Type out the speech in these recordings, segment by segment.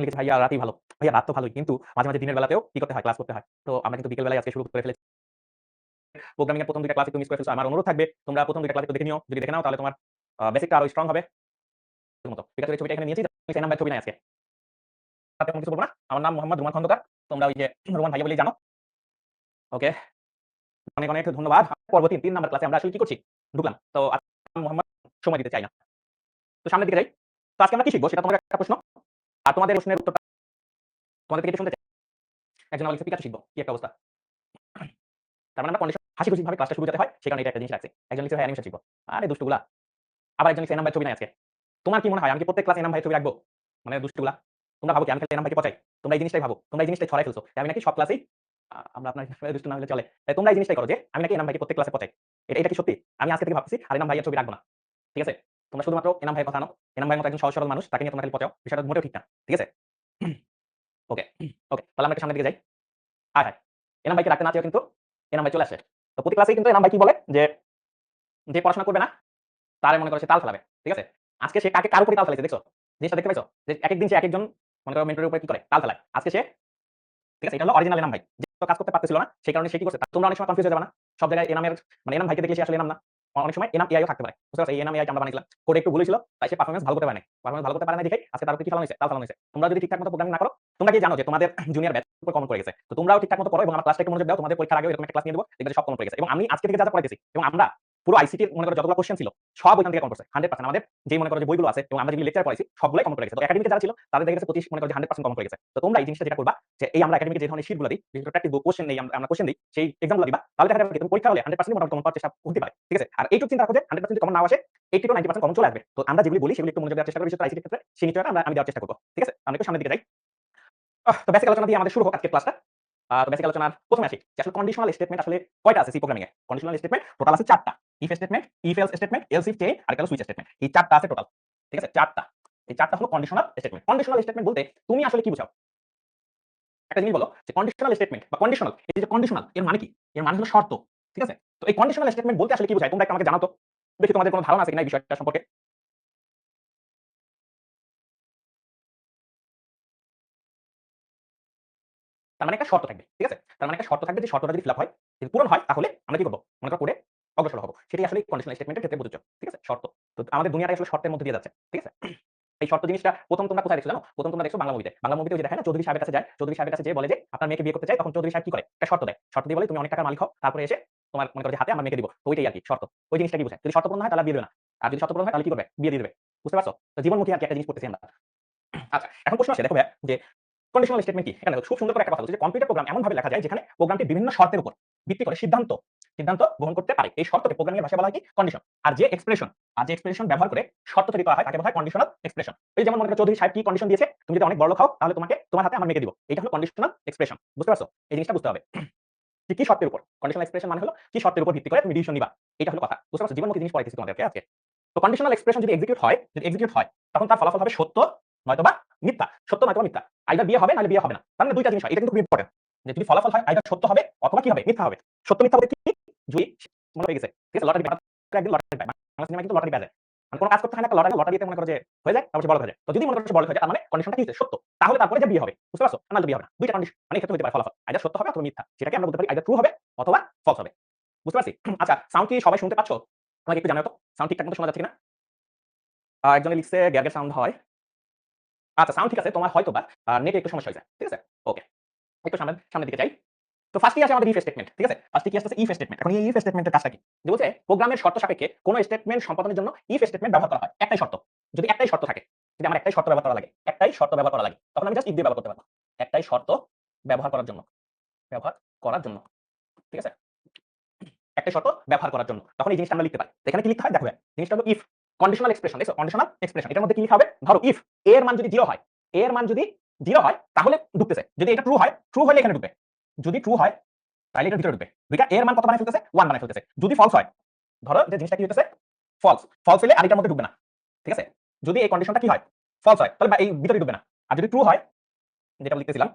লিখেছে ভাইয়া রাতই ভালো। ভাইয়া রাত তো ভালোই। কিন্তু মাঝে, মাঝে দিনের বেলাতেও কি করতে হয়? ক্লাস করতে হয়। তো আমরা কিন্তু বিকেল বেলায় আজকে শুরু করে ফেলেছি। প্রোগ্রামিং এর ১ম ২ টা ক্লাস একটু মিস করে ফেলছো। আমার অনুরোধ থাকবে তোমরা ১ম ২ টা ক্লাস একটু দেখে নিও। যদি দেখে নাও তাহলে তোমার বেসিকটা আরো স্ট্রং হবে। মতো। ঠিক আছে? এই ছবিটা এখানে নিয়েছি। এনাম ভাইয়ের ছবি নাই আজকে। তাতে তেমন কিছু বলব না। আমার নাম মোহাম্মদ রোমান খন্দকার। তোমরা ওই যে রোমান ভাইয়া বলেই জানো। ওকে। অনেক, অনেক ধন্যবাদ। পরবর্তী ৩ নাম্বার ক্লাসে আমরা আসলে কি করছি? ঢুকলাম। তো মোহাম্মদ সময় দিতে চাই না। তো সামনের দিকে যাই। তো আজকে আমরা কি শিখব? সেটা তোমাদের একটা প্রশ্ন। আর তোমাদের প্রশ্নের উত্তরটা তোমাদের থেকে একটু শুনতে চাই। একজন আবার লিখছে পিকাচু শিখব। কি একটা অবস্থা। তার মানে আমরা কন্ডিশন হাসিখুশিভাবে ক্লাসটা শুরু যাতে হয় সে কারণে এটা একটা জিনিস রাখছি। একজন লিখছে ভাই অ্যানিমেশন শিখব। আরে দুষ্টুগুলা। আবার একজন লিখছে এনাম ভাইয়ের ছবি নাই আজকে। তোমার কি মনে হয় আমি কি প্রত্যেক ক্লাসে এনাম ভাইয়ের ছবি রাখবো? মানে দুষ্টুগুলা। তোমরা ভাবো কি আমি খালি এনাম ভাইকে পচাই? তোমরা এই জিনিসটাই ভাবো। তোমরা এই জিনিসটাই ছড়াই ফেলছো। যে আমি নাকি সব ক্লাসেই আমরা আপনার দুষ্টু না হলে চলে। তাই তোমরা এই জিনিসটাই করো যে আমি নাকি এনাম ভাইকে প্রত্যেক ক্লাসে পচাই। এটা কি সত্যি? আমি আজকে থেকে ভাবতেছি আর এনাম ভাইয়ের ছবি রাখবো না। ঠিক আছে? তোমরা শুধুমাত্র এনাম ভাইয়ের কথা আনো। এনাম ভাইয়ের মতো একজন সহজ সরল মানুষ তাকে নিয়ে তোমরা খালি পচাও। বিষয়টা মোটেও ঠিক না। ঠিক আছে? ওকে, ওকে। তাহলে আমরা একটু সামনের দিকে যাই। হায়, হায়! এনাম ভাইকে রাখতে না চেয়েও কিন্তু এনাম ভাই চলে আসে। তো প্রতি ক্লাসেই কিন্তু এনাম ভাই কি বলে যে পড়াশোনা করবে না তারে মনে করো সে তাল ফেলাবে। ঠিক আছে? আজকে সে কার উপরে তাল ফেলাইছে দেখছো? জিনিসটা দেখতে পাইছো? যে একেক দিন সে একেকজন মনে করো মেন্টরের উপরে কি করে? তাল ফেলায়। আজকে সে ঠিক আছে? এটা হলো অরিজিনাল এনাম ভাই। যে কাজ করতে পারতেছিল না, সেই কারণে সে কি করছে? তোমরা অনেক সময় কনফিউজ হয়ে যাবে না? সব জায়গায় এনামের মানে এনাম ভাইকে দেখলে সে আসলে এনাম না। অনেক সময় এনাম এআই ও থাকতে পারে। বুঝতে পারছো? এই এনাম এআই কে আমরা বানাইছিলাম। কোডে একটু ভুল হয়েছিল, তাই সে পারফরম্যান্স ভালো করতে পারে নাই। পারফরম্যান্স ভালো করতে পারে নাই দেখেই আজকে তার উপরে কি ফেলানো হইছে? তাল ফেলানো হইছে। তোমরা যদি ঠিকঠাক মতো প্রোগ্রামিং না করো, তোমরা কি জানো যে তোমাদের জুনিয়র ব্যাচ উপর কমন পড়ে গেছে। তো তোমরাও ঠিকঠাক মতো পড়ো এবং আমার ক্লাসটা একটু মনোযোগ দাও। তোমাদের পরীক্ষার আগেও এরকম একটা ক্লাস নিয়ে দেব। দেখবে যে সব কমন পড়ে গেছে। এবং আমি আজকে থেকে যা পড়াইতেছি এবং আমরা পুরো আইসিটির মনে করো যতগুলো কোশ্চেন ছিল সব ওইখান থেকে কমন পড়ছে। 100% আমাদের যেই মনে করো যে বইগুলো আছে এবং আমরা যেগুলো লেকচার পড়াইছি সবগুলাই কমন পড়ে গেছে। তো একাডেমিকে যারা ছিল তাদের দেখে গেছে 25 মনে করো যে 100% কমন পড়ে গেছে। তো তোমরা এই জিনিসটা যেটা করবা যে এই আমরা একাডেমিকে যে ধরনের শীটগুলো দিই, বিশেষ করে প্র্যাকটিস বুক কোশ্চেন নেই আমরা কোশ্চেন দিই, সেই এক্সামগুলো দিবা। তাহলে দেখা যাবে কি তুমি পরীক্ষা হলে 100% মোটামুটি কমন পাওয়ার চেষ্টা হতে পারে। ঠিক আছে? আর এইটুকু চিন্তা রাখো যে 100% যদি কমন নাও আসে 80 to 90% কমন চলে আসবে। তো আমরা যেগুলি বলি সেগুলি একটু মনোযোগ দেওয়ার চেষ্টা করি বিশেষ করে আইসিটির ক্ষেত্রে সেই নিশ্চয়তা আমি দেওয়ার চেষ্টা করব। ঠিক আছে? আমরা একটু সামনের দিকে যাই। তো বেসিক আলোচনা দিয়ে আমাদের শুরু হোক আজকের ক্লাসটা। তো বেসিক আলোচনার ১ম এ আসি যে আসলে কন্ডিশনাল স্টেটমেন্ট আসলে কয়টা আছে সি প্রোগ্রামিং এ? কন্ডিশনাল স্টেটমেন্ট টোটাল আছে ৪ টা। If statement, if else statement, else if chain আর একটা হলো সুইচ স্টেটমেন্ট। এই ৪ টা আছে টোটাল। ঠিক আছে? ৪ টা। এই ৪ টা হলো কন্ডিশনাল স্টেটমেন্ট। কন্ডিশনাল স্টেটমেন্ট বলতে তুমি আসলে কি বুঝাও? একটা জিনিস বলো যে কন্ডিশনাল স্টেটমেন্ট বা কন্ডিশনাল এই যে কন্ডিশনাল এর মানে কি? এর মানে হলো শর্ত। ঠিক আছে? তো এই কন্ডিশনাল স্টেটমেন্ট বলতে আসলে কি বোঝায়? তোমরা একটু আমাকে জানাও তো। দেখি তোমাদের কোনো ধারণা আছে কিনা এই বিষয়টা সম্পর্কে। তার মানে একটা শর্ত থাকবে। ঠিক আছে? তার মানে একটা শর্ত থাকবে যে শর্তটা যদি ফিল আপ হয়, যদি পূরণ হয় তাহলে আমরা কি করব? মনে করো কোডে অগ্রসর হব। সেটাই আসলে কন্ডিশনাল স্টেটমেন্টের ক্ষেত্রে প্রযোজ্য। ঠিক আছে? শর্ত। তো আমাদের দুনিয়াটাই আসলে শর্তের মধ্যে দিয়ে যাচ্ছে। ঠিক আছে? এই শর্ত জিনিসটা ১ম তোমরা কোথায় দেখছো জানো? ১ম তোমরা দেখছো বাংলা মুভিতে। বাংলা মুভিতে ওই যে দেখায় না চৌধুরী সাহেবের কাছে যায়। চৌধুরী সাহেবের কাছে যেয়ে বলে যে আপনার মেয়েকে বিয়ে করতে চাই। তখন চৌধুরী সাহেব কি করে? একটা শর্ত দেয়। শর্ত দিয়ে বলে তুমি অনেক টাকার মালিক হও। তারপরে এসে তোমার মনে করো যে হাতে আমার মেয়েকে দিব। তো ওইটাই আরকি শর্ত। ওই জিনিসটা কি বোঝায়? যদি শর্ত পূরণ হয় তাহলে আর বিয়ে দিবে না। আর যদি শর্ত পূরণ হয় তাহলে কি করবে? বিয়ে দিয়ে দিবে। বুঝতে পারছো? তো জীবনমুখী আরকি একটা জিনিস করতেছি আমরা। আচ্ছা, এখন প্রশ্ন আসে দেখো ভাইয়া যে কন্ডিশনাল স্টেটমেন্ট কি? এখানে খুব সুন্দর করে একটা কথা বলছে যে কম্পিউটার প্রোগ্রাম এমনভাবে লেখা যায় যেখানে প্রোগ্রামটি বিভিন্ন শর্তের উপর ভিত্তি করে সিদ্ধান্ত গ্রহণ করতে পারে। এই শর্তকে প্রোগ্রামিং এর ভাষায় বলা হয় কি? কন্ডিশন। আর যে এক্সপ্রেশন ব্যবহার করে শর্ত তৈরি করা হয় তাকে বলা হয় কন্ডিশনাল এক্সপ্রেশন। এই যেমন মনে করো চৌধুরী সাহেব কি কন্ডিশন দিয়েছে? তুমি যদি অনেক বড়লোক হও তাহলে তোমার হাতে আমার মেয়েকে দিব। এটা হলো কন্ডিশনাল এক্সপ্রেশন। বুঝতে পারছো? এই জিনিসটা বুঝতে হবে। যে কি শর্তের উপর? কন্ডিশনাল এক্সপ্রেশন মানে হলো কি শর্তের উপর ভিত্তি করে তুমি ডিসিশন নিবা। এটা হলো কথা। বুঝতে পারছো? জীবনমুখী জিনিস পড়াইতেছি তোমাদেরকে আজকে। তো কন্ডিশনাল এক্সপ্রেশন যদি এক্সিকিউট হয় তখন তার ফলাফল হবে সত্য নয়তোবা মিথ্যা। সত্য নয়তোবা মিথ্যা। আইদার বিয়ে হবে নাহলে বিয়ে হবে না। তার মানে ২ টা জিনিস হয়। এটা কিন্তু খুব ইম্পোর্টেন্ট। যে যদি ফলাফল হয় আইদার সত্য হবে অথবা কি হবে? মিথ্যা হবে। সত্য মিথ্যা বলতে কি? যদি মনে হয়ে গেছে। ঠিক আছে? লটারি একদিন লটারি পায়। বাংলা সিনেমায় কিন্তু লটারি পাওয়া যায়। মানে কোন কাজ করতে হয় না একটা লটারিতে মনে করো যে হয়ে যায় তারপর সে বড়লোক হয়ে যায়। তো যদি মনে করো সে বড়লোক হয়ে যায় তার মানে কন্ডিশনটা কি হচ্ছে? সত্য। তাহলে তারপরে যে বিয়ে হবে। বুঝতে পারছো? নাহলে বিয়ে হবে না। ২ টা কন্ডিশন মানে এক্ষেত্রে হতে পারে ফলাফল। আইদার সত্য হবে অথবা মিথ্যা। সেটাকে আমরা বলতে পারি আইদার ট্রু হবে অথবা ফলস হবে। বুঝতে পারছি? আচ্ছা, সাউন্ড কি সবাই শুনতে পাচ্ছ? আমাকে একটু জানাও তো। সাউন্ড ঠিকঠাক মতো শোনা যাচ্ছে কিনা? একজনে লিখছে গ্যাগের সাউন্ড হয়। আচ্ছা, সাউন্ড ঠিক আছে। তোমার হয়তোবা নেটে একটু সমস্যা হইছে। ঠিক আছে? ওকে। একটু সামনের দিকে যাই। তো ফার্স্টেই আসে আমাদের ইফ স্টেটমেন্ট। ঠিক আছে? ফার্স্টে কি আসতেছে? If statement. এখন এই ইফ স্টেটমেন্টের কাজটা কি? যে বলছে প্রোগ্রামের শর্ত সাপেক্ষে কোন স্টেটমেন্ট সম্পাদনের জন্য ইফ স্টেটমেন্ট ব্যবহার করা হয়। একটাই শর্ত। যদি একটাই শর্ত থাকে, যদি আমার একটাই শর্ত ব্যবহার করা লাগে, তখন আমি জাস্ট ইফ দিয়ে ব্যবহার করতে পারব। একটাই শর্ত ব্যবহার করার জন্য। ব্যবহার করার জন্য। ঠিক আছে? একটাই শর্ত ব্যবহার করার জন্য। তখন এই জিনিসটা আমরা লিখতে পারি। তো এখানে কি লিখতে হয়? দেখো ভাইয়া, জিনিসটা হলো ইফ কন্ডিশনাল এক্সপ্রেশন। দেখছো? Conditional expression. এটার মধ্যে কি লিখা হবে? ধরো ইফ a এর মান যদি 0 হয়, তাহলে ঢুকতেছে। যদি এটা ট্রু হলে এখানে ঢুকবে। যদি ট্রু হয় তাহলে এটার ভিতরে ঢুকবে। ২ টা a এর মান কত বানায় ফেলতেছে? 1 বানায় ফেলতেছে। যদি ফলস হয়, ধরো যে জিনিসটা কি হইতেছে? ফলস হলে আর এটার মধ্যে ঢুকবে না। ঠিক আছে? যদি এই কন্ডিশনটা কি হয়? ফলস হয়, তাহলে এই ভিতরে ঢুকবে না। আর যদি ট্রু হয়, যেটা লিখতেছিলাম,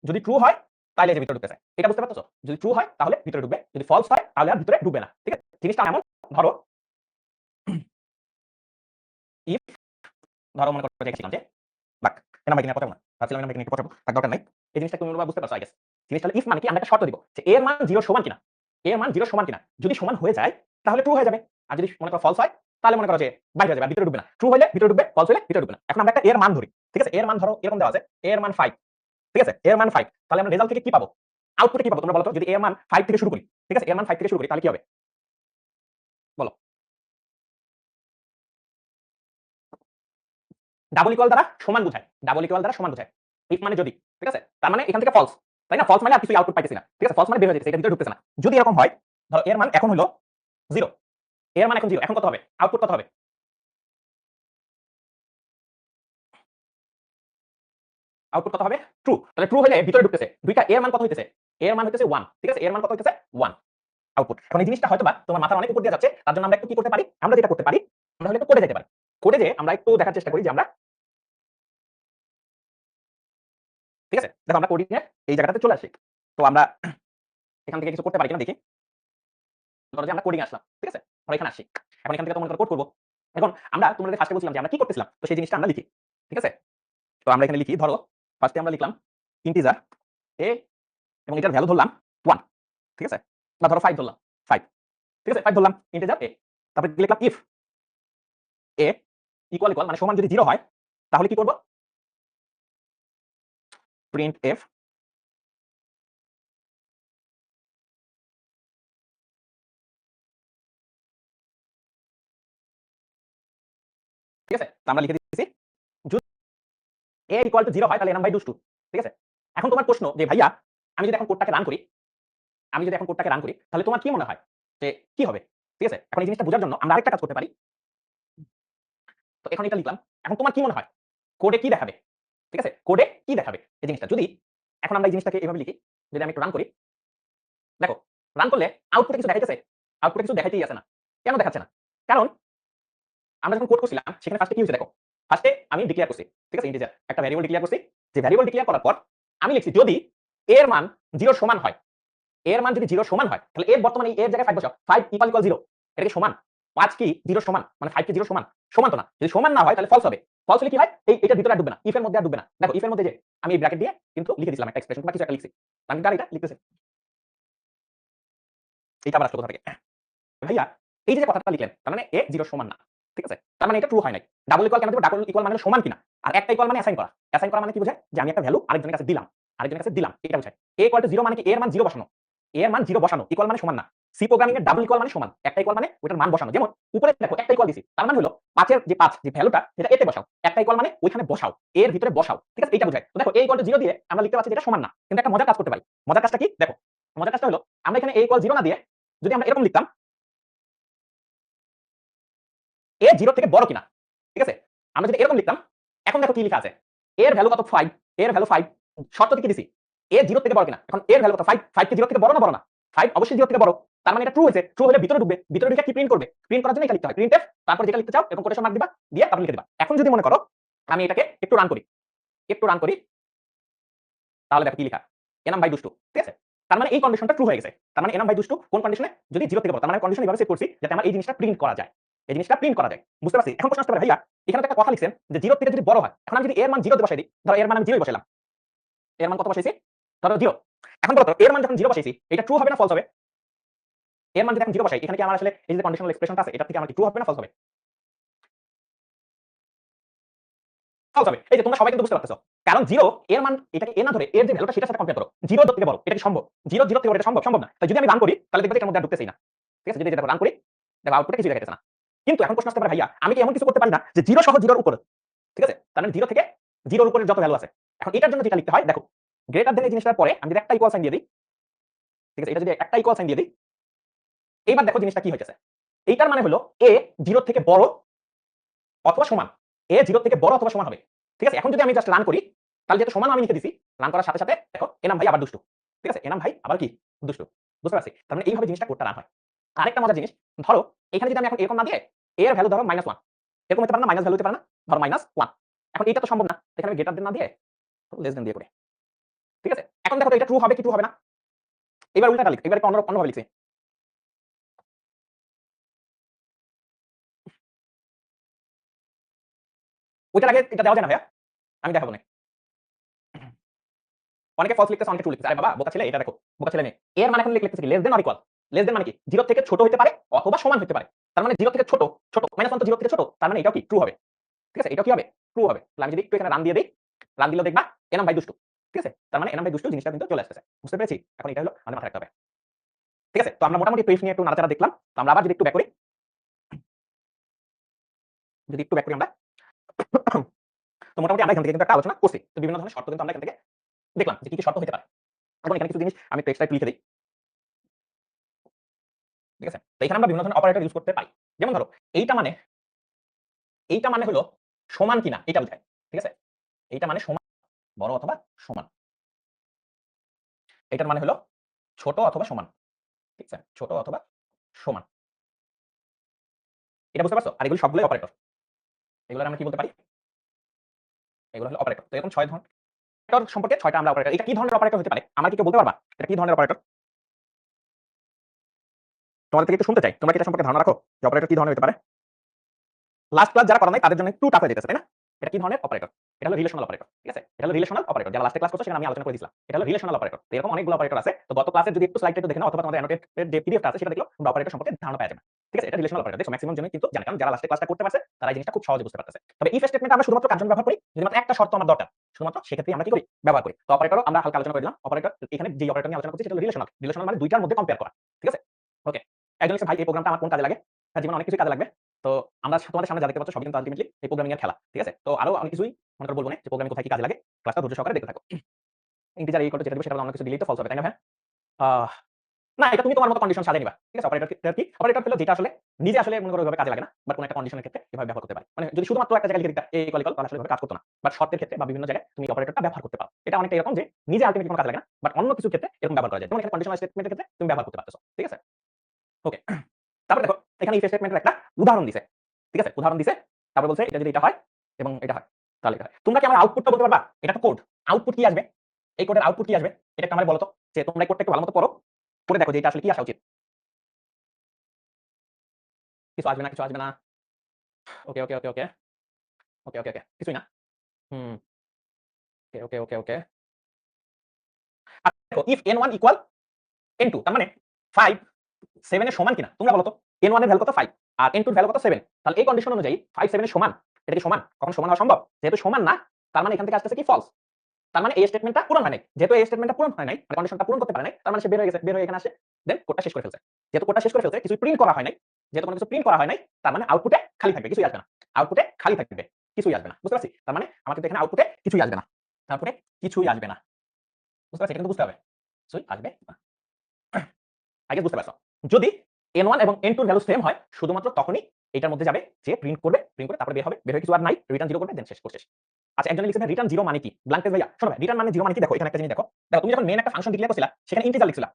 যদি ট্রু হয় তাহলে এই যে ভিতরে ঢুকতেছে। এটা বুঝতে পারতেছো? যদি ট্রু হয় তাহলে ভিতরে ঢুকবে। যদি ফলস হয় তাহলে আর ভিতরে ঢুকবে না। ঠিক আছে? জিনিসটা এমন ধরো ইফ ধরো মনে করো যে বাক এনাম ভাই কিনা কথা বলো না। ভাবছিলাম এরকম মেকানিক পড়াবো, থাক দরকার নাই। এই জিনিসটা তুমি মনে বুঝতে পারছো আই গেস। জিনিসটা হলো ইফ মানে কি আমরা একটা শর্ত দিব যে এর মান 0 সমান কিনা। এর মান 0 সমান কিনা। যদি সমান হয়ে যায় তাহলে ট্রু হয়ে যাবে। আর যদি মনে করো ফলস হয় তাহলে মনে করো যে বাইরে হয়ে যাবে আর ভিতরে ঢুকবে না। ট্রু হইলে ভিতরে ঢুকবে, ফলস হইলে ভিতরে ঢুকবে না। এখন আমরা একটা এর মান ধরি। ঠিক আছে? এর মান ধরো এরকম দেওয়া আছে। এর মান 5। ঠিক আছে? এর মান 5। তাহলে আমরা রেজাল্ট থেকে কি পাবো? আউটপুটে কি পাবো তোমরা বলো তো? যদি এর মান 5 থেকে শুরু করি। ঠিক আছে? এর মান 5 থেকে শুরু করি তাহলে কি হবে? বলো। ডাবল ইকুয়াল দ্বারা সমান বোঝায়। ডাবল ইকুয়াল দ্বারা সমান বোঝায়। ইফ মানে যদি। ঠিক আছে? তার মানে এখান থেকে ফলস। তাই না? ফলস মানে আর কিছুই আউটপুট পাইতেছি না। ঠিক আছে? ফলস মানে বের হয়ে যাচ্ছে। এটা ভিতরে ঢুকতেছে না। যদি এরকম হয়, ধরো এর মান এখন হইলো 0। এর মান এখন 0। এখন কত হবে? আউটপুট কত হবে? আউটপুট কত হবে? ট্রু। তাহলে ট্রু হইলে ভিতরে ঢুকতেছে। দুইটা এর মান কত হইতেছে? এর মান হইতেছে 1। ঠিক আছে? এর মান কত হইতেছে? 1 আউটপুট। এখন এই জিনিসটা হয়তোবা তোমার মাথার অনেক উপর দিয়ে যাচ্ছে। তার জন্য আমরা একটু কি করতে পারি? আমরা যেটা করতে পারি, আমরা হলে একটু কোডে যেতে পারি। কোডে যেয়ে আমরা একটু দেখার চেষ্টা করি যে আমরা ঠিক আছে? দেখো আমরা কোডিং এর এই জায়গাটাতে চলে আসি। তো আমরা এখান থেকে কিছু করতে পারি কিনা দেখি। ধরো যে আমরা কোডিং আসলাম। ঠিক আছে? আমরা এখানে আসি। এখন এখান থেকে তো মনে করো কোড করব। এখন আমরা তোমাদের ফার্স্টে বলছিলাম যে আমরা কি করতেছিলাম? তো সেই জিনিসটা আমরা লিখি। ঠিক আছে? তো আমরা এখানে লিখি ধরো ফার্স্টে আমরা লিখলাম ইন্টিজার a এবং এটার ভ্যালু ধরলাম 1। ঠিক আছে? বা ধরো 5 ধরলাম। 5। ঠিক আছে? 5 ধরলাম ইন্টিজার a। তারপরে লিখলাম ইফ a ইকুয়াল মানে সমান যদি 0 হয় তাহলে কি করব? Print f। ঠিক আছে? তো আমরা লিখে দিতেছি যদি a ইকুয়াল টু 0 হয় তাহলে n/2 ঠিক আছে? এখন তোমার প্রশ্ন যে ভাইয়া আমি যদি এখন কোডটাকে রান করি, তাহলে তোমার কি মনে হয় যে কি হবে? ঠিক আছে? এখন এই জিনিসটা বোঝার জন্য আমরা আরেকটা কাজ করতে পারি। তো এখন এটা লিখলাম। এখন তোমার কি মনে হয়? কোডে কি দেখাবে? ঠিক আছে? কোডে কি দেখাবে? এই জিনিসটা যদি এখন আমরা এই জিনিসটাকে এভাবে লিখি, যদি আমি একটু রান করি, দেখো রান করলে আউটপুটে কিছু দেখাইতেছে? আউটপুটে কিছু দেখাইতেই আছে না। কেন দেখাচ্ছে না? কারণ আমরা যখন কোড করছিলাম সেখানে ফার্স্টে কি হইছে দেখো। ফার্স্টে আমি ডিক্লেয়ার করছি। ঠিক আছে? ইন্টিজার একটা ভ্যারিয়েবল ডিক্লেয়ার করছি। যে ভ্যারিয়েবল ডিক্লেয়ার করার পর আমি লিখছি যদি এর মান 0 সমান হয়, এর মান যদি 0 সমান হয় তাহলে এর বর্তমানে এর জায়গায় 5 বসাও। 5 ইকুয়াল 0। এটা কি সমান? 5 কি 0 সমান? মানে 5 কি 0 সমান? সমান তো না। যদি সমান না হয় তাহলে ফলস হবে। ফলস হলে কি হয়? এটার ভিতরে আর ডুববে না। ইফ এর মধ্যে আর ডুববে না। দেখো ইফ এর মধ্যে যে আমি এই ব্র্যাকেট দিয়ে কিন্তু লিখে দিয়েছিলাম একটা এক্সপ্রেশন বা কিছু একটা লিখছি। আমি এটা লিখতেছি। এইটা আবার আসলো কোথা থেকে? ভাইয়া এই যে কথাটা লিখলেন তার মানে a 0 সমান না। ঠিক আছে? তার মানে এটা ট্রু হয় নাই। ডাবল ইকুয়াল কেন দিব? ডাবল ইকুয়াল মানে সমান কিনা। আর একটা ইকুয়াল মানে অ্যাসাইন করা। অ্যাসাইন করা মানে কি বোঝায়? যে আমি একটা ভ্যালু আরেকজনের কাছে দিলাম। আরেকজনের কাছে দিলাম। এটা বোঝায়। a ইকুয়াল টু 0 মানে কি? a এর মান 0 বসানো। a এর মান 0 বসানো। ইকুয়াল মানে সমান না। সি প্রোগ্রামিং এর ডাবল ইকুয়াল মানে সমান। একটা ইকুয়াল মানে ওটার মান বসানো। যেমন উপরে দেখো একটা ইকুয়াল দিছি। তার মানে হলো 5 এর যে 5 যে ভ্যালুটা সেটা a তে বসাও। একটা ইকুয়াল মানে ওইখানে বসাও। a এর ভিতরে বসাও। ঠিক আছে? এটা বোঝায়। তো দেখো a ইকুয়াল টু 0 দিয়ে আমরা লিখতে পারছি যে এটা সমান না। কিন্তু একটা মজার কাজ করতে পারি। মজার কাজটা কি? দেখো। মজার কাজটা হলো আমরা এখানে a ইকুয়াল 0 না দিয়ে যদি আমরা এরকম লিখতাম এ 0 থেকে বড় কিনা। ঠিক আছে? আমরা যদি এরকম লিখতাম, এখন দেখো কি লেখা আছে। এর ভ্যালু কত? 5 এর ভ্যালু 5 শর্ততে কি দিছি? এ 0 থেকে বড় কিনা। এখন এর ভ্যালু কত? 5 5 কি 0 থেকে বড় না বড় না? 5 অবশ্যই 0 থেকে বড়। তার মানে এটা ট্রু হইছে। ট্রু হলে ভিতরে ঢুকবে। ভিতরে ঢুকে কি প্রিন্ট করবে? প্রিন্ট করার জন্য এটা লিখতে হয়। প্রিন্টএফ তারপর যেটা লিখতে চাও এরকম কোটেশন মার্ক দিবা, দিয়ে তারপর লিখে দিবা। এখন যদি মনে করো আমি এটাকে একটু রান করি। একটু রান করি তাহলে দেখো কি লেখা। enum/2 ঠিক আছে? তার মানে এই কন্ডিশনটা ট্রু হয়ে গেছে। তার মানে enum/2 কোন কন্ডিশনে? যদি 0 থেকে বড়। তার মানে কন্ডিশন এভাবে সেট করছি যাতে আমার এই জিনিসটা প্রিন্ট করা যায়। এই জিনিসটা প্রিন্ট করা যায়। বুঝতে পারছি? এখন প্রশ্ন আসতে পারে ভাইয়া এখানে তো একটা কথা লিখছেন যে 0 থেকে যদি বড় হয়। এখন আমি যদি এর মান 0 তে বসাই দিই, ধরো এর মান আমি 0 ই বসাইলাম। এর মান কত বসাইছি? ধরো 0। এখন বলো তো এর মান যখন 0 বসাইছি, এটা ট্রু হবে না ফলস হবে? এর মান যদি এখন 0 বসাই, এখানে কি আমার আসলে এই যে কন্ডিশনাল এক্সপ্রেশনটা আছে, এটা থেকে আমার কি ট্রু হবে না ফলস হবে? ফলস হবে। এই যে তোমরা সবাই কিন্তু বুঝতে পারতেছো। কারণ 0 এর মান এটাকে এ না ধরে এর যে ভ্যালুটা সেটার সাথে কম্পেয়ার করো। 0 থেকে বড়। এটা কি সম্ভব? 0 0 থেকে বড় এটা সম্ভব? সম্ভব না। তাই যদি আমি রান করি তাহলে দেখবে যে এটার মধ্যে আর ঢুকতেছেই না। ঠিক আছে? যদি এটা রান করি, দেখো আউটপুটে কিছু দেখাইতেছে না। কিন্তু এখন প্রশ্ন আসতে পারে ভাইয়া আমি কি এমন কিছু করতে পারি না যে 0 সহ 0 এর উপরে? ঠিক আছে? তার মানে 0 থেকে 0 এর উপরে যত ভ্যালু আছে। এখন এটার জন্য যেটা লিখতে হয় দেখো, গ্রেটার দেন এই জিনিসটার পরে আমি যদি একটা ইকুয়াল সাইন দিয়ে দেই, ঠিক আছে? এটা যদি একটা ইকুয়াল সাইন দিয়ে দেই, এইবার দেখো জিনিসটা কি হইতেছে। এইটার মানে হলো a 0 থেকে বড় অথবা সমান। a 0 থেকে বড় অথবা সমান হবে। ঠিক আছে? এখন যদি আমি জাস্ট রান করি, তাহলে যেহেতু সমান আমি লিখে দিছি, রান করার সাথে সাথে দেখো এনাম ভাই আবার দুষ্টু। ঠিক আছে? এনাম ভাই আবার কি? দুষ্টু। বুঝতে পারছি? তার মানে এইভাবে জিনিসটা কোডটা রান হয়। আরেকটা মজার জিনিস, ধরো এখানে যদি আমি এখন এরকম না দিয়ে a এর ভ্যালু ধরো -1 এরকম হতে পারে না? মাইনাস ভ্যালু হতে পারে না? ধরো -1 এখন এটা তো সম্ভব না। এখানে আমি গ্রেটার দেন না দিয়ে লেস দেন দিয়ে করি। ঠিক আছে? এখন দেখো তো এটা ট্রু হবে কি ট্রু হবে না? এবার উল্টাটা লিখি। এবার একটু অন্যভাবে লিখছি। ওইটার আগে এটা দেওয়া যায় না ভাইয়া? আমি দেখাবো না। অনেকে ফলস লিখতেছে, অনেকে ট্রু লিখতেছে। আরে বাবা বোকা ছেলে, এটা দেখো, বোকা ছেলে মেয়ে। এর মানে এখন লিখতেছে কি less than or equal. Less than মানে কি 0 থেকে ছোট হতে পারে অথবা সমান হতে পারে। তার মানে 0 থেকে ছোট, ছোট -1 তো 0 থেকে ছোট। তার মানে এটাও কি ট্রু হবে। ঠিক আছে? এটাও কি হবে? ট্রু হবে। তাহলে আমি যদি একটু এখানে রান দিয়ে দেই, রান দিলেও দেখবা এনাম ভাই দুষ্টু। ঠিক আছে? তার মানে এনাম ভাই দুষ্টু জিনিসটা কিন্তু চলে আসতেছে। বুঝতে পেরেছি? এখন এটা হলো আমাদের মাথায় রাখতে হবে। ঠিক আছে? তো আমরা মোটামুটি প্রেস নিয়ে একটু নাড়াচাড়া দেখলাম। তো আমরা আবার যদি একটু ব্যাক করি, যদি একটু ব্যাক করি আমরা। তো মোটামুটি আমরা এখান থেকে কিন্তু একটা আলোচনা করছি। তো বিভিন্ন ধরনের শর্ত কিন্তু আমরা এখান থেকে দেখলাম যে কি, কি শর্ত হতে পারে। এখন এখানে কিছু জিনিস আমি একটু এক্সট্রা লিখে দেই। ঠিক আছে? তো এখানে আমরা বিভিন্ন ধরনের অপারেটর ইউজ করতে পারি। যেমন ধরো এইটা মানে হলো সমান কিনা এটা বোঝায়। ঠিক আছে? এইটা মানে সমান, বড় অথবা সমান। এটার মানে হলো ছোট অথবা সমান। ঠিক আছে? ছোট অথবা সমান। এটা বুঝতে পারছো? আর এগুলো সবগুলোই অপারেটর। এগুলোর আমরা কি বলতে পারি? এগুলো হলো অপারেটর। তো এরকম 6 ধরনের অপারেটর সম্পর্কে 6 টা আমরা অপারেটর। এটা কি ধরনের অপারেটর হতে পারে? আমার কি কেউ বলতে পারবা? এটা কি ধরনের অপারেটর? তোমাদের থেকে একটু শুনতে চাই। তোমরা কি এটা সম্পর্কে ধারণা রাখো? যে অপারেটর কি ধরনের হতে পারে? লাস্ট ক্লাস যারা করা নাই তাদের জন্য একটু টাফ হয়ে যেতেছে, তাই না? এটা কি ধরনের অপারেটর? এটা হলো রিলেশনাল অপারেটর। ঠিক আছে? এটা হলো রিলেশনাল অপারেটর। যারা লাস্টে ক্লাস করছো সেখানে আমি আলোচনা করে দিয়েছিলাম। এটা হলো রিলেশনাল অপারেটর। তো এরকম অনেকগুলো অপারেটর আছে। তো গত ক্লাসে যদি একটু স্লাইডটা একটু দেখে নাও অথবা তোমাদের অ্যানোটেটেড যে পিডিএফটা আছে সেটা দেখলেও তোমরা অপারেটর সম্পর্কে ধারণা পেয়ে যাবে। ঠিক আছে? এটা রিলেশনাল অপারেটর। দেখো ম্যাক্সিমাম জনই কিন্তু জানে, কারণ যারা লাস্টে ক্লাসটা করতে পারছে তারা এই জিনিসটা খুব সহজে বুঝতে পারতেছে। তবে ইফ স্টেটমেন্ট আমরা শুধুমাত্র কার জন্য ব্যবহার করি? যদি মাত্র একটা শর্ত আমার দরকার। শুধুমাত্র সেক্ষেত্রেই আমরা কি করি? ব্যবহার করি। তো অপারেটরও আমরা হালকা আলোচনা করে দিলাম। অপারেটর এখানে যে অপারেটর নিয়ে আলোচনা করছি সেটা হলো রিলেশনাল। রিলেশনাল মানে দুইটার মধ্যে কম্পেয়ার করা। ঠিক আছে? ওকে। একজন লিখছে ভাই এই প্রোগ্রামটা আমার কোন কাজে লাগে? তার জীবনে অনেক কিছুই কাজে লাগবে। তো আমরা তোমাদের সামনে যা দেখতে পাচ্ছ সবই কিন্তু আলটিমেটলি এই প্রোগ্রামিং এর খেলা। ঠিক আছে? তো আরো অনেক কিছুই মনে করে বলব না যে প্রোগ্রামিং কোথায় কি কাজে লাগে। ক্লাসটা ধৈর্য সহকারে দেখতে থাকো। ইন্টিজার ইকুয়াল টু যেটা দিবে সেটা অন্য কিছু দিলেই তো ফলস হবে, তাই না ভাই? আহ না, এটা তুমি তোমার মতো কন্ডিশন সাজিয়ে নিবা। ঠিক আছে? অপারেটর কি? অপারেটর হলো যেটা আসলে নিজে আসলে মনে করো ওইভাবে কাজে লাগে না। বাট কোন একটা কন্ডিশনের ক্ষেত্রে এভাবে ব্যবহার করতে পারে। মানে যদি শুধুমাত্র একটা জায়গায় লিখে দিতা এ ইকুয়াল তাহলে আসলে এভাবে কাজ করত না। বাট শর্তের ক্ষেত্রে বা বিভিন্ন জায়গায় তুমি অপারেটরটা ব্যবহার করতে পারো। এটা অনেকটা এরকম যে নিজে আলটিমেটলি কোন কাজে লাগে না। বাট অন্য কিছু ক্ষেত্রে এরকম ব্যবহার করা যায়। যেমন এখানে কন্ডিশনাল স্টেটমেন্টের ক্ষেত্রে তুমি ব্যবহার করতে পারতেছো। ঠিক আছে? ওকে। তারপরে দেখো এখানে ইফ স্টেটমেন্টের একটা উদাহরণ দিছে। ঠিক আছে? উদাহরণ দিছে। তারপর বলছে এটা যদি এটা হয় এবং এটা হয় তাহলে এটা হয়। তোমরা কি আমার আউটপুটটা বলতে পারবা? এটা তো কোড। আউটপুট কি আসবে? এই কোডের আউটপুট কি আসবে? এটা একটু আমারে বলো তো। যে তোমরা এই কোডটা একটু ভালোমতো পড়ো। পড়ে দেখো যে এটা আসলে কি আসা উচিত। কিছু আসবে না, কিছু আসবে না। ওকে, ওকে, ওকে, ওকে। ওকে, ওকে, ওকে। কিছুই না। হুম। ওকে, ওকে, ওকে, ওকে। আচ্ছা দেখো ইফ n1 ইকুয়াল n2 তার মানে 5 7 এর সমান কিনা? তোমরা বলো তো। n1 এর ভ্যালু কত? 5 আর n2 এর ভ্যালু কত? 7। তাহলে এই কন্ডিশন অনুযায়ী 5 7 এর সমান। এটা কি সমান? কখনো সমান হওয়া সম্ভব? যেহেতু সমান না, তার মানে এখান থেকে আসতেছে কি ফলস। তার মানে এই স্টেটমেন্টটা পূরণ হয় নাই। যেহেতু এই স্টেটমেন্টটা পূরণ হয় নাই, মানে কন্ডিশনটা পূরণ করতে পারে নাই, তার মানে সে বের হয়ে গেছে। বের হয়ে এখানে আসে। দেন কোডটা শেষ করে ফেলছে। যেহেতু কোডটা শেষ করে ফেলছে, কিছুই প্রিন্ট করা হয় নাই। যেহেতু কোনো কিছু প্রিন্ট করা হয় নাই, তার মানে আউটপুটে খালি থাকবে, কিছুই আসবে না। আউটপুটে খালি থাকবে, কিছুই আসবে না। বুঝতে পারছি? তার মানে আমার কিন্তু এখানে আউটপুটে কিছুই আসবে না। আউটপুটে কিছুই আসবে না। বুঝতে পারছি? এটা কিন্তু বুঝতে হবে। কিছুই আসবে না। আই গেস বুঝতে পারছো। যদি n1 এবং n2 এর ভ্যালু সেম হয়, শুধুমাত্র তখনই এটার মধ্যে যাবে যে প্রিন্ট করবে, প্রিন্ট করে তারপরে বের হবে। বের হয়ে কিছু আর নাই, রিটার্ন 0 করবে, দেন শেষ কোড শেষ। আচ্ছা একজনে লিখেছে ভাই রিটার্ন 0 মানে কি? ব্ল্যাঙ্ক পেজ ভাইয়া। শোনো ভাই, রিটার্ন মানে 0 মানে কি দেখো, এখানে একটা জিনিস দেখো। দেখো তুমি যখন মেইন একটা ফাংশন ডিক্লেয়ার করছিলা, সেখানে ইন্টিজার লিখছিলা।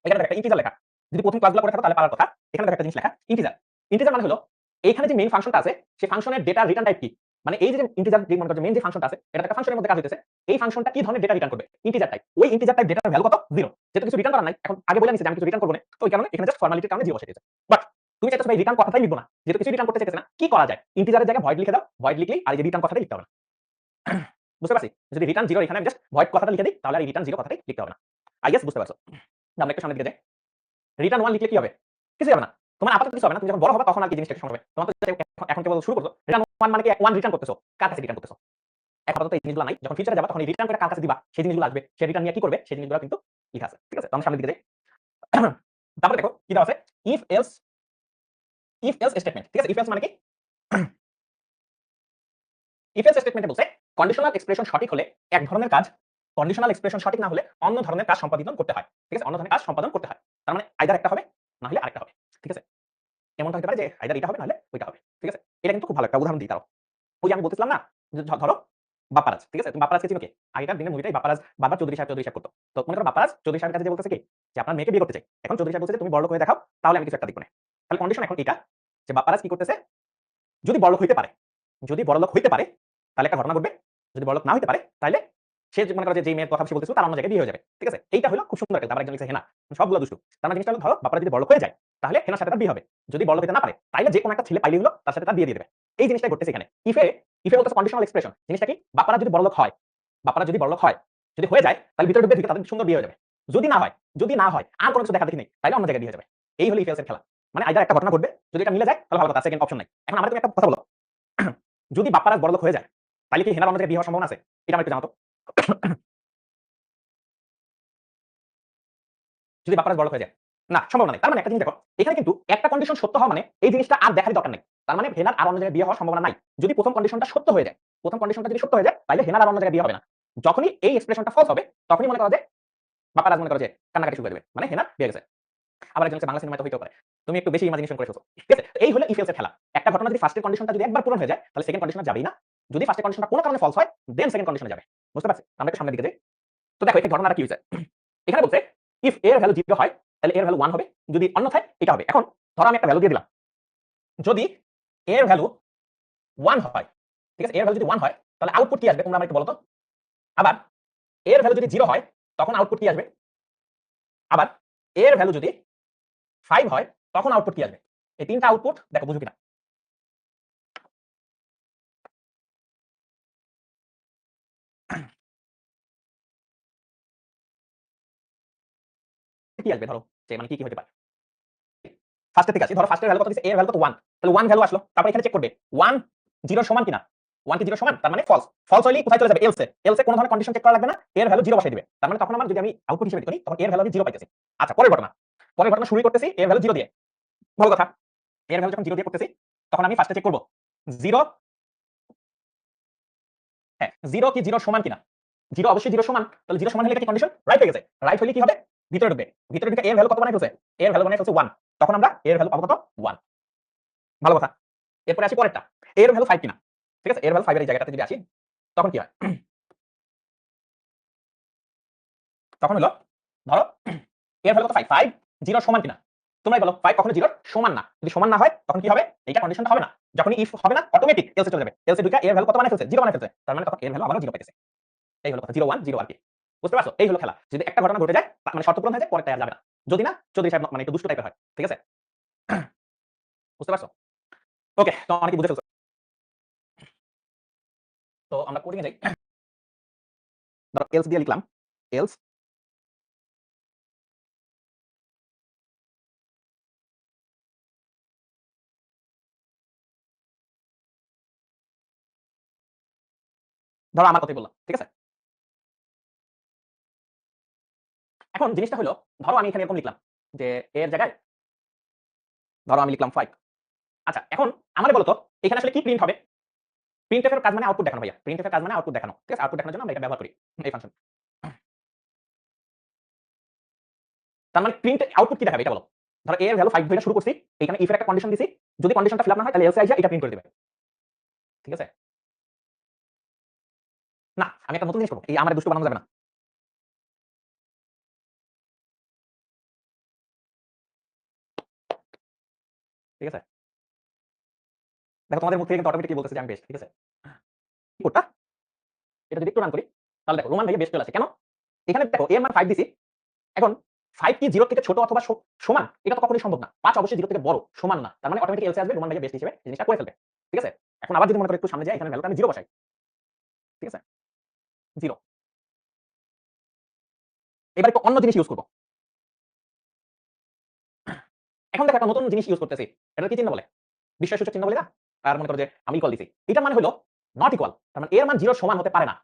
এখানে দেখো একটা ইন্টিজার লেখা। যদি প্রথম ক্লাসগুলো করে থাকো তাহলে পারার কথা। এখানে দেখো একটা জিনিস লেখা, ইন্টিজার। ইন্টিজার মানে হলো এইখানে যে মেইন ফাংশনটা আছে, সেই ফাংশনের ডেটা রিটার্ন টাইপ কি? মানে এই যে ইন্টিজার যে মনে করো মেইন যে ফাংশনটা আছে, এটা একটা ফাংশনের মধ্যে কাজ হইতেছে। এই ফাংশনটা কি ধরনের ডেটা রিটার্ন করবে? Integer type. ওই ইন্টিজার টাইপ ডেটার ভ্যালু কত? 0। যেহেতু কিছু রিটার্ন করার নাই, এখন আগে বলে নিছি যে আমি কিছু রিটার্ন করব না। তো ওই কারণে এখানে জাস্ট ফর্মালিটির কারণে 0 বসিয়ে দিয়েছে। বাট তুমি চাইতেছো ভাই রিটার্ন কথাটাই লিখবো না। যেহেতু কিছু রিটার্ন করতে চাইতেছে না, কি করা যায়? ইন্টিজারের জায়গায় ভয়েড লিখে দাও। ভয়েড লিখলেই আর এই যে রিটার্ন কথাটাই লিখতে হবে না। বুঝতে পারছি? যদি রিটার্ন 0 এখানে আমি জাস্ট ভয়েড কথাটা লিখে দেই, তাহলে আর এই রিটার্ন 0 কথাটাই লিখতে হবে না। আই গেস বুঝতে পারছো। আমরা একটু সামনের দিকে যাই। রিটার্ন 1 লিখলে কি হবে? কিছুই হবে না। তোমার আপাতত কিছু হবে না। তুমি যখন বড় হবে তখন আর কি জিনিসটা একটু সময় হবে। তোমার তো এখন কেবল শুরু করছো। রিটার্ন 1 মানে কি 1 রিটার্ন করতেছো। কার কাছে রিটার্ন করতেছো? এখন আপাতত এই জিনিসগুলো নাই। যখন ফিউচারে যাবা তখন এই রিটার্ন করে কার কাছে দিবা, সেই জিনিসগুলো আসবে। সেই রিটার্ন নিয়ে কি করবে? সেই জিনিসগুলো কিন্তু লিখা আছে। ঠিক আছে? তো আমরা সামনের দিকে যাই। তারপরে দেখো কি দেওয়া আছে? If else statement. ঠিক আছে? ইফ এলস মানে কি? ইফ এলস স্টেটমেন্টে বলছে কন্ডিশনাল এক্সপ্রেশন সঠিক হলে এক ধরনের কাজ, কন্ডিশনাল এক্সপ্রেশন সঠিক না হলে অন্য ধরনের কাজ সম্পাদন করতে হয়। ঠিক আছে? অন্য ধরনের কাজ সম্পাদন করতে হয়। তার মানে আইদার একটা হবে, না হলে আরেকটা হবে। ঠিক আছে? এমনটা হতে পারে যে আইদার এটা হবে না হলে ওইটা হবে। ঠিক আছে? এটা কিন্তু খুব ভালো একটা উদাহরণ দিই তাও। ওই যে আমি বলতেছিলাম না যে ধরো বাপ্পারাজ। ঠিক আছে? তুমি বাপ্পারাজকে চিনো কে? আগেকার দিনের মুভিটাই বাপ্পারাজ বারবার চৌধুরী সাহেব করতো। তো মনে করো বাপ্পারাজ চৌধুরী সাহেবের কাছে যে বলতেছে কি? যে আপনার মেয়েকে বিয়ে করতে চাই। এখন চৌধুরী সাহেব বলছে যে তুমি বড়লোক হয়ে দেখাও, তাহলে আমি কিছু একটা দিব না। তাহলে কন্ডিশন এখন এটা যে বাপ্পারাজ কি করতেছে? যদি বড়লোক হইতে পারে, যদি বড়লোক হইতে পারে তাহলে একটা ঘটনা ঘটবে। যদি বড়লোক না হইতে পারে তাহলে সে মনে করো যে যেই মেয়ের কথা সে বলতেছিল তার অন্য জায়গায় বিয়ে হয়ে যাবে। ঠিক আছে? এইটা হলো খুব সুন্দর একটা। আবার একজন লিখছে হেনা। সবগুলো দুষ্টু। তার মানে জিনিসটা হলো ধরো বাপ্পারাজ যদি বড়লোক হয়ে যায়, তাহলে হেনার সাথে তার বিয়ে হবে। যদি বড়লোক হইতে না পারে, তাইলে যে কোনো একটা ছেলে পাইলেই হলো তার সাথে তার বিয়ে দিয়ে দেবে। এই জিনিসটাই ঘটতেছে এখানে। ইফে বলতেছে কন্ডিশনাল এক্সপ্রেশন। জিনিসটা কি? বাপ্পারাজ যদি বড়লোক হয়, বাপ্পারাজ যদি বড়লোক হয়, যদি হয়ে যায় তাহলে ভিতরে ঢুকবে, ঢুকে তাদের সুন্দর বিয়ে হয়ে যাবে। যদি না হয় আর কোনো কিছু দেখা দেখি নেই, তাহলে অন্য জায়গায় বিয়ে হয়ে যাবে। এই হলো ইফ এলস এর খেলা। মানে আইদার একটা ঘটনা ঘটবে, যদি এটা মিলে যায় তাহলে ভালো কথা, সেকেন্ড অপশন নাই। এখন আমাকে তুমি একটা কথা বলো, যদি বাপ্পারাজ বড়লোক হয়ে যায় তাহলে কি হেনার অন্য জায়গায় বিয়ে হওয়ার সম্ভাবনা আছে? এটা আমার একটু জানাও তো। যদি বাপ্পারাজ বড়লোক হয়ে যায়, না সম্ভাবনা নেই। তার মানে একটা জিনিস দেখো, এখানে কিন্তু একটা কন্ডিশন সত্য হওয়া মানে এই জিনিসটা আর দেখারই দরকার নেই। তার মানে হেনার আর অন্য জায়গায় বিয়ে হওয়ার সম্ভাবনা নাই। যদি প্রথম কন্ডিশনটা সত্য হয়ে যায়, প্রথম কন্ডিশনটা যদি সত্য হয়ে যায় তাহলে হেনার আর অন্য জায়গায় বিয়ে হবে না। যখনই এই এক্সপ্রেশনটা ফলস হবে তখনই মনে করো যে বাপ্পারাজ মনে করো যে কান্নাকাটি শুরু করে দেবে, মানে হেনার বিয়ে গেছে। আবার একজন বাংলা সিনেমাতে হইতেও পারে। তুমি একটু বেশি ইমাজিনেশন করে ফেলছো। ঠিক আছে? তো এই হলো ইফ এলস এর খেলা। একটা ঘটনা যদি ফার্স্ট এর কন্ডিশনটা যদি একবার পূরণ হয়ে যায় তাহলে সেকেন্ড কন্ডিশনে যাবেই না। যদি ফার্স্ট এর কন্ডিশনটা কোনো কারণে ফলস হয় দেন সেকেন্ড কন্ডিশনে যাবে। বুঝতে পারছি? আমরা একটু সামনের দিকে যাই। তো দেখো এখানে ঘটনাটা কি হইছে। এখানে বলছে ইফ এ এর ভ্যালু 0 হয় তাহলে এ এর ভ্যালু 1 হবে। যদি অন্যথায় এটা হবে। এখন ধরো আমি একটা ভ্যালু দিয়ে দিলাম। যদি এ এর ভ্যালু 1 হয়, ঠিক আছে? এ এর ভ্যালু যদি 1 হয় তাহলে আউটপুট কি আসবে তোমরা আমাকে একটু বলো তো? আবার এ এর ভ্যালু যদি 0 হয় তখন আউটপুট কি আসবে? আবার এ এর ভ্যালু যদি 5 হয় তখন আউটপুট কি আসবে? এই তিনটা আউটপুট দেখো বুঝো কিনা। কি আসবে ধরো যে মানে কি হতে পারে? ফার্স্টের থেকে আসি। ধরো ফার্স্টের ভ্যালু কত দিছে? এ এর ভ্যালু কত 1। তাহলে 1 ভ্যালু আসলো। তারপর এখানে চেক করবে 1 0 সমান কিনা। 1 কি 0 সমান? তার মানে ফলস। ফলস হইলেই কোথায় চলে যাবে? এলসে। এলসে কোন ধরনের কন্ডিশন চেক করা লাগবে না। এর ভ্যালু 0 বসাই দিবে। তার মানে তখন আমার যদি আমি আউটপুট হিসেবে করি তখন এর ভ্যালু আমি 0 পাইতেছি। আচ্ছা পরের ঘটনা। পরের ঘটনা শুরুই করতেছি এর ভ্যালু 0 দিয়ে। ভালো কথা। এর ভ্যালু যখন 0 দিয়ে করতেছি তখন আমি ফার্স্টে চেক করব 0, হ্যাঁ 0 কি 0 সমান কিনা। 0 অবশ্যই 0 সমান। তাহলে 0 সমান হলে এটা কি কন্ডিশন? রাইট হয়ে গেছে। রাইট হলে কি হবে? ভিতরে ঢুকবে। ভিতরে ঢুকে এর ভ্যালু কত বানাই ফেলছে? এর ভ্যালু বানাই ফেলছে 1। তখন আমরা এর ভ্যালু পাবো কত? 1। ভালো কথা। এরপরে আসি পরেরটা। এর ভ্যালু 5 কিনা। ঠিক আছে? এর ভ্যালু 5 এর এই জায়গাটাতে যদি আসি তখন কি হয়? তখন হলো ধরো এর ভ্যালু কত? 5। 5 0 সমান কিনা? তোমরাই বলো 5 কখনো 0 সমান না। যদি সমান না হয় তখন কি হবে? এইটা কন্ডিশনটা হবে না। যখনই ইফ হবে না অটোমেটিক এলসে চলে যাবে। এলসে ঢুকা এর ভ্যালু কত বানাই ফেলছে? 0 বানাই ফেলছে। তার মানে তখন এর ভ্যালু আবারও 0 পাইতেছে। এই হলো কথা। 0 1 0 আর কি। বুঝতে পারছো? এই হলো খেলা। যদি একটা ঘটনা ঘটে যায় মানে শর্ত পূরণ হয়ে যায় পরেরটা আর যাবে না। যদি না চৌধুরী সাহেব মানে একটু দুষ্টু টাইপের হয়। ঠিক আছে? বুঝতে পারছো? ওকে, তো অনেকেই বুঝে ফেলছো। তো আমরা কোডিং এ যাই। ধরো এলস দিয়ে লিখলাম। এলস ধরো আমার কথাই বললাম। ঠিক আছে? এখন জিনিসটা হলো ধরো আমি এখানে এরকম লিখলাম যে এর জায়গায় ধরো আমি লিখলাম 5। আচ্ছা এখন আমারে বলো তো এখানে আসলে কি প্রিন্ট হবে? প্রিন্টএফ এর কাজ মানে আউটপুট দেখানো ভাইয়া। প্রিন্টএফ এর কাজ মানে আউটপুট দেখানো। ঠিক আছে? আউটপুট দেখানোর জন্য আমরা এটা ব্যবহার করি। এই ফাংশন। তার মানে প্রিন্ট আউটপুট কি দেখাবে এটা বলো? ধরো a এর ভ্যালু 5 ধরে শুরু করছি। এখানে ইফ এর একটা কন্ডিশন দিছি। যদি কন্ডিশনটা ফিল আপ না হয় তাহলে এলসে আইসা এটা প্রিন্ট করে দিবে। ঠিক আছে? না, আমি একটা নতুন জিনিস করব। এই আমারে দুষ্টু বানানো যাবে না। ঠিক আছে? দেখো তোমাদের মুখ থেকে কিন্তু অটোমেটিক্যালি বলতেছে যে আমি বেস্ট। ঠিক আছে? কি কোডটা? এটা যদি একটু রান করি তাহলে দেখো রোমান ভাইয়া বেস্ট চলে আসে। কেন? এখানে দেখো a এর মান 5 দিছি। এখন 5 কি 0 থেকে ছোট অথবা সমান? এটা তো কখনোই সম্ভব না। 5 অবশ্যই 0 থেকে বড়, সমান না। তার মানে অটোমেটিক এলসে আসবে রোমান ভাইয়া বেস্ট হিসেবে এই জিনিসটা করে ফেলবে। ঠিক আছে? এখন আবার যদি মনে করো একটু সামনে যাই এখানে ভ্যালুটা আমি 0 বসাই। ঠিক আছে? 0। এবার একটু অন্য জিনিস ইউজ করব। এখন দেখো একটা নতুন জিনিস ইউজ করতেছি। এটার কি চিহ্ন বলে? বিস্ময়সূচক চিহ্ন বলি না? আর মনে করো যে আমি ইকুয়াল দিছি। এটার মানে হলো নট ইকুয়াল। তার মানে এর মান 0 সমান হতে পারে না।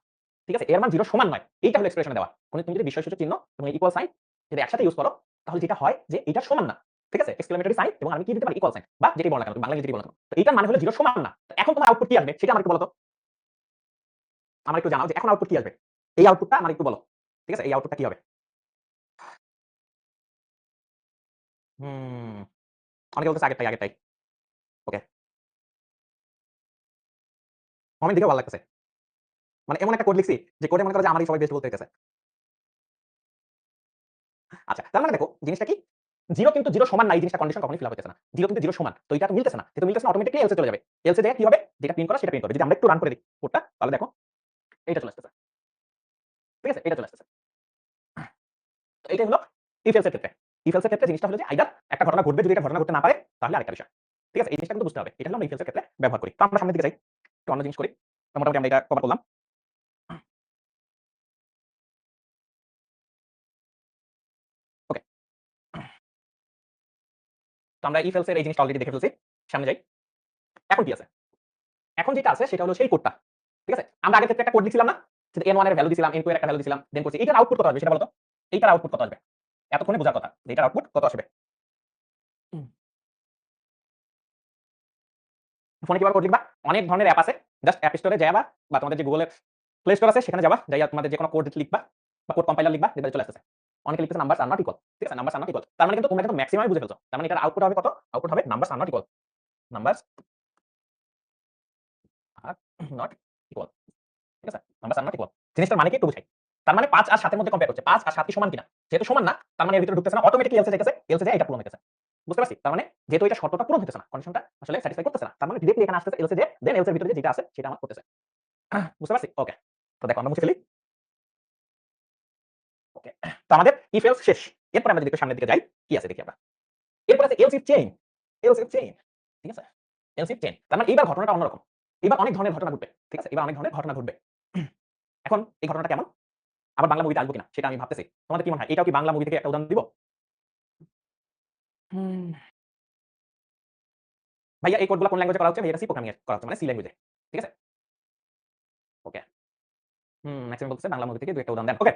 ঠিক আছে? এর মান 0 সমান নয়। এইটা হলো এক্সপ্রেশনে দেওয়া। তুমি যদি বিস্ময়সূচক চিহ্ন এবং ইকুয়াল সাইন যদি একসাথে ইউজ করো তাহলে যেটা হয় যে এটা সমান না। ঠিক আছে? এক্সক্লেমেটরি সাইন এবং আমি কি দিতে পারি? ইকুয়াল সাইন বা যেটাই বলো না কেন, তুমি বাংলা যেটাই বলো না কেন। তো এটার মানে হলো 0 সমান না। তো এখন তোমার আউটপুট কি আসবে? সেটা আমাকে একটু বলো তো। আমার একটু জানাও যে এখন আউটপুট কি আসবে? এই আউটপুটটা আমার একটু বলো। ঠিক আছে? এই আউটপুটটা কি হবে? হুম, অনেকে বলতেছে আগেরটাই, আগেরটাই। ওকে। কমেন্ট দেখেও ভালো লাগতেছে। মানে এমন একটা কোড লিখছি যে কোডে মনে করো যে আমারই সবাই বেস্ট বলতে হইতেছে। আচ্ছা, তার মানে দেখো জিনিসটা কি? 0 কিন্তু 0 সমান না এই জিনিসটা কন্ডিশন কখনোই ফিল আপ হইতেছে না। 0 কিন্তু 0 সমান। তো এটা তো মিলতেছে না। যেহেতু মিলতেছে না অটোমেটিক্যালি এলসে চলে যাবে। এলসে যেয়ে কি হবে? যেটা প্রিন্ট করা সেটা প্রিন্ট করবে। যদি আমরা একটু রান করে দেখি কোডটা তাহলে দেখো এইটা চলে আসতেছে। ঠিক আছে? এটা চলে আসতেছে। তো এইটাই হলো ইফ এলস এর ক্ষেত্রে। ইফ এলস এর ক্ষেত্রে জিনিসটা হলো যে আইদার একটা ঘটনা ঘটবে, যদি এটা ঘটনা ঘটতে না পারে তাহলে আরেকটা বিষয়। ঠিক আছে? এই জিনিসটা কিন্তু বুঝতে হবে। এটা হলো আমরা ইফ এলস এর ক্ষেত্রে ব্যবহার করি। তো আমরা সামনের দিকে যাই। একটু অন্য জিনিস করি। তো মোটামুটি আমরা এটা কভার করলাম। তো আমরা if else এর এই জিনিসটা অলরেডি দেখে ফেলছি। সামনে যাই। এখন কি আছে? এখন যেটা আছে সেটা হলো সেই কোডটা। ঠিক আছে? আমরা আগের ক্ষেত্রে একটা কোড লিখছিলাম না? যে n1 এর ভ্যালু দিছিলাম, n2 এর একটা ভ্যালু দিছিলাম, দেন করছি। এটার আউটপুট কত আসবে সেটা বলো তো? এইটার আউটপুট কত আসবে? এতক্ষণে বোঝার কথা। যে এটার আউটপুট কত আসবে? হুম। ফোনে কিভাবে কোড লিখবা? অনেক ধরনের অ্যাপ আছে। জাস্ট অ্যাপ স্টোরে যাবা বা তোমাদের যে Google এর প্লে স্টোর আছে সেখানে যাবা। যাইয়া তোমাদের যেকোনো কোড লিখবা বা কোড কম্পাইলার লিখবা, দেখবা চলে আসতেছে। অনেকে লিখতেছে নাম্বারস আর নট ইকুয়াল। ঠিক আছে? Numbers are not equal. তার মানে কিন্তু তোমরা কিন্তু মেক্সিমামই বুঝে ফেলছো। তার মানে এটার আউটপুট হবে কত? আউটপুট হবে numbers are not equal. Numbers are not equal. ঠিক আছে? Numbers are not equal. জিনিসটার মানে কি একটু বুঝাই। তার মানে ৫ আর ৭ এর মধ্যে কম্পেয়ার করছে। ৫ আর ৭ কি সমান কিনা? যেহেতু সমান না, তার মানে এর ভিতরে ঢুকতেছে না, অটোমেটিক্যালি এলসে যাইতেছে, এলসে যায় এটা পূরণ হইতেছে। বুঝতে পারছি? তার মানে যেহেতু এটা শর্তটা পূরণ হইতেছে না, কন্ডিশনটা আসলে স্যাটিসফাই করতেছে না। তার মানে ডিরেক্টলি এখানে আসতেছে এলসে যে, দেন এলসে এর ভিতরে যেটা আছে সেটা আমার করতেছে। বুঝতে পারছি? ওকে। তো দেখো আমরা মুছে ফেলি। ওকে। তো আমাদের if else শেষ। এরপরে আমরা যদি একটু সামনের দিকে যাই, কি আছে দেখি আমরা। এরপর আছে else if chain। else if chain। ঠিক আছে? else if chain। তার মানে এইবার ঘটনাটা অন্যরকম। এবার অনেক ধরনের ঘটনা ঘটবে। ঠিক আছে? এবার অনেক ধরনের ঘটনা ঘটবে। এখন এই ঘটনাটা কেমন? আবার বাংলা মুভিতে আসবো কিনা সেটা আমি ভাবতেছি। তোমাদের কি মনে হয়? এটাও কি বাংলা মুভি থেকে একটা উদাহরণ দিব? হুম। ভাইয়া এই কোডগুলা কোন ল্যাঙ্গুয়েজে করা হচ্ছে? ভাইয়া এটা সি প্রোগ্রামিং এ করা হচ্ছে মানে সি ল্যাঙ্গুয়েজে। ঠিক আছে? ওকে। ম্যাক্সিমাম বলতেছে বাংলা মুভি থেকে ২ একটা উদাহরণ দেন। ওকে।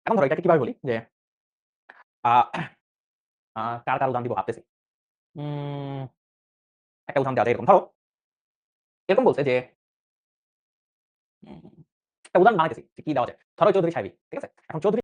এখন ধরো এটাকে কিভাবে বলি যে আ কার উদাহরণ দিব ভাবতেছি। উম একটা উদাহরণ দেওয়া যায় এরকম। ধরো এরকম বলছে যে উম একটা উদাহরণ বানাইতেছি যে কি দেওয়া যায়। ধরো চৌধুরী সাহেবী। ঠিক আছে? এখন চৌধুরী